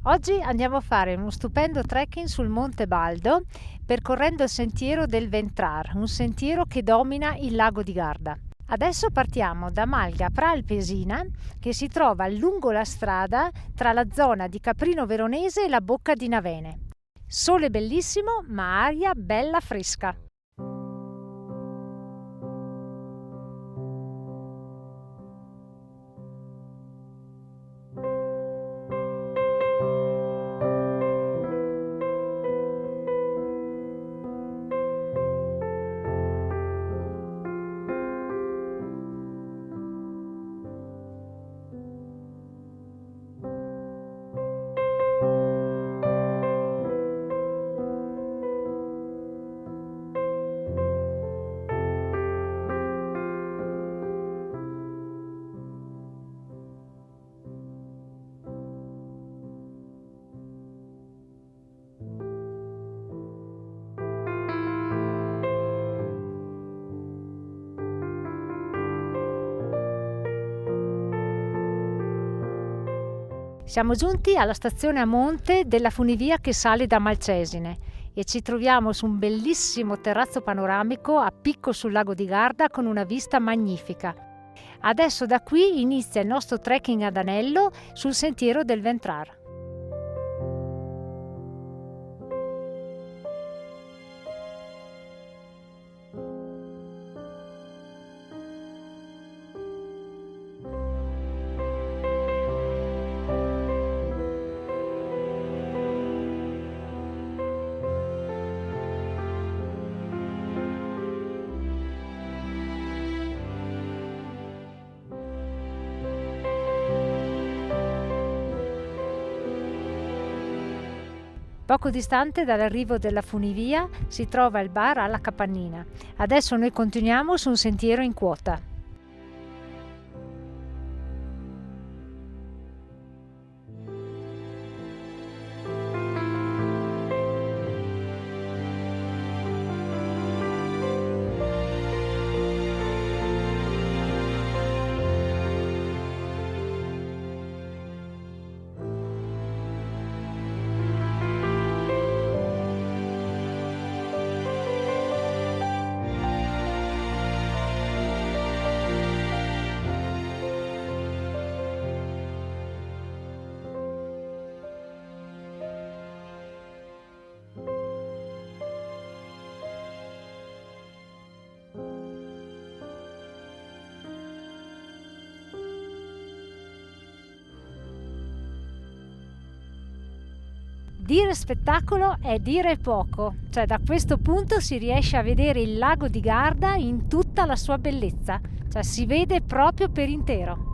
Oggi andiamo a fare uno stupendo trekking sul Monte Baldo, percorrendo il sentiero del Ventrar, un sentiero che domina il lago di Garda. Adesso partiamo da Malga Pralpesina, che si trova lungo la strada tra la zona di Caprino Veronese e la Bocca di Navene. Sole bellissimo, ma aria bella fresca. Siamo giunti alla stazione a monte della funivia che sale da Malcesine e ci troviamo su un bellissimo terrazzo panoramico a picco sul lago di Garda con una vista magnifica. Adesso da qui inizia il nostro trekking ad anello sul sentiero del Ventrar. Poco distante dall'arrivo della funivia si trova il bar alla Capannina. Adesso noi continuiamo su un sentiero in quota. Dire spettacolo è dire poco, cioè da questo punto si riesce a vedere il lago di Garda in tutta la sua bellezza, cioè si vede proprio per intero.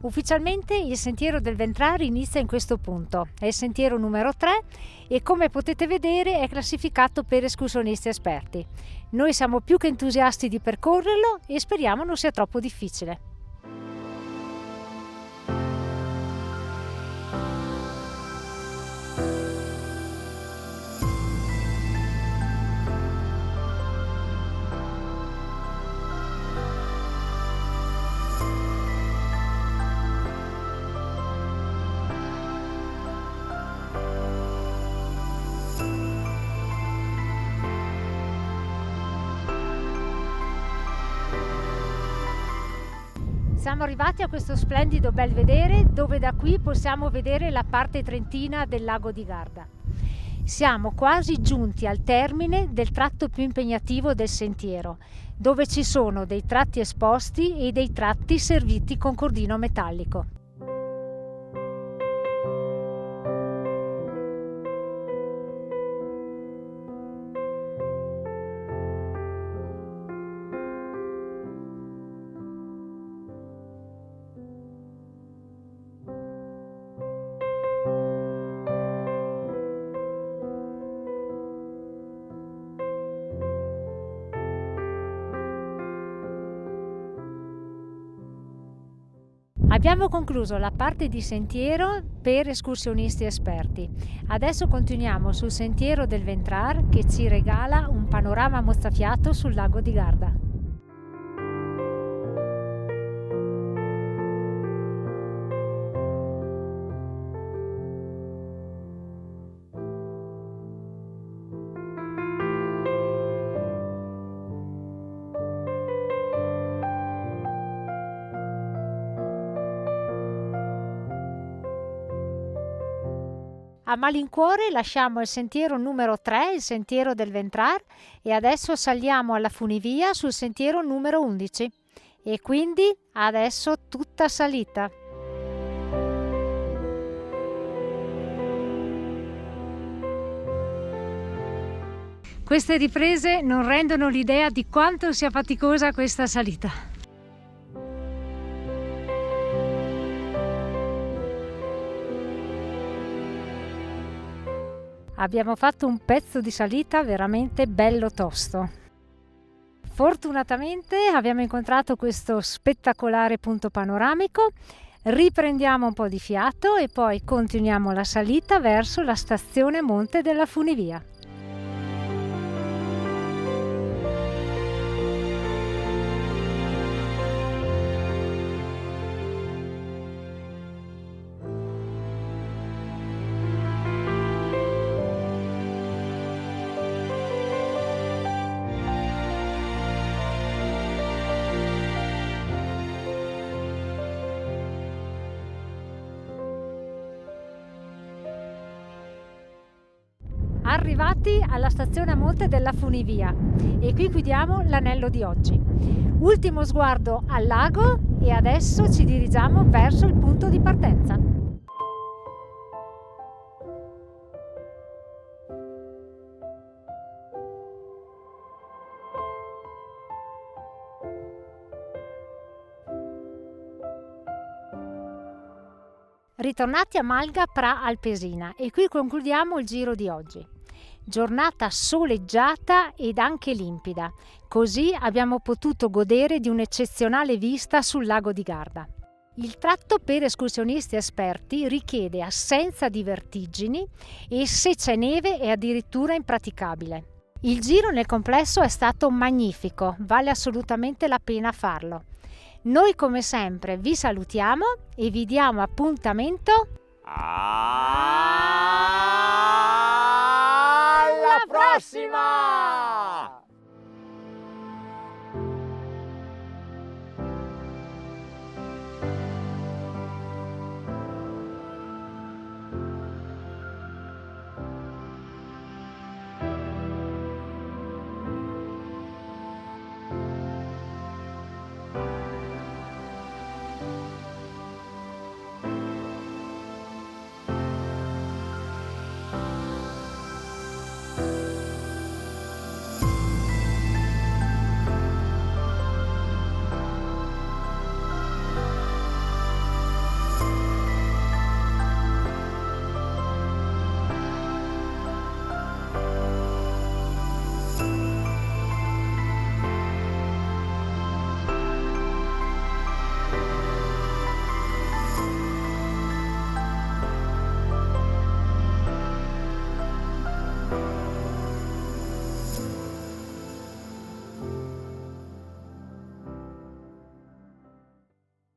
Ufficialmente il sentiero del Ventrar inizia in questo punto, è il sentiero numero 3 e come potete vedere è classificato per escursionisti esperti. Noi siamo più che entusiasti di percorrerlo e speriamo non sia troppo difficile. Siamo arrivati a questo splendido belvedere dove da qui possiamo vedere la parte trentina del lago di Garda. Siamo quasi giunti al termine del tratto più impegnativo del sentiero, dove ci sono dei tratti esposti e dei tratti serviti con cordino metallico. Abbiamo concluso la parte di sentiero per escursionisti esperti. Adesso continuiamo sul sentiero del Ventrar che ci regala un panorama mozzafiato sul lago di Garda. A malincuore lasciamo il sentiero numero 3, il sentiero del Ventrar, e adesso saliamo alla funivia sul sentiero numero 11. E quindi adesso tutta salita. Queste riprese non rendono l'idea di quanto sia faticosa questa salita. Abbiamo fatto un pezzo di salita veramente bello tosto. Fortunatamente abbiamo incontrato questo spettacolare punto panoramico, riprendiamo un po' di fiato e poi continuiamo la salita verso la stazione Monte della Funivia. Arrivati alla stazione a monte della Funivia e qui chiudiamo l'anello di oggi. Ultimo sguardo al lago e adesso ci dirigiamo verso il punto di partenza. Ritornati a Malga Pra Alpesina e qui concludiamo il giro di oggi. Giornata soleggiata ed anche limpida, così abbiamo potuto godere di un'eccezionale vista sul lago di Garda. Il tratto per escursionisti esperti richiede assenza di vertigini e se c'è neve è addirittura impraticabile. Il giro nel complesso è stato magnifico, vale assolutamente la pena farlo. Noi come sempre vi salutiamo e vi diamo appuntamento alla prossima!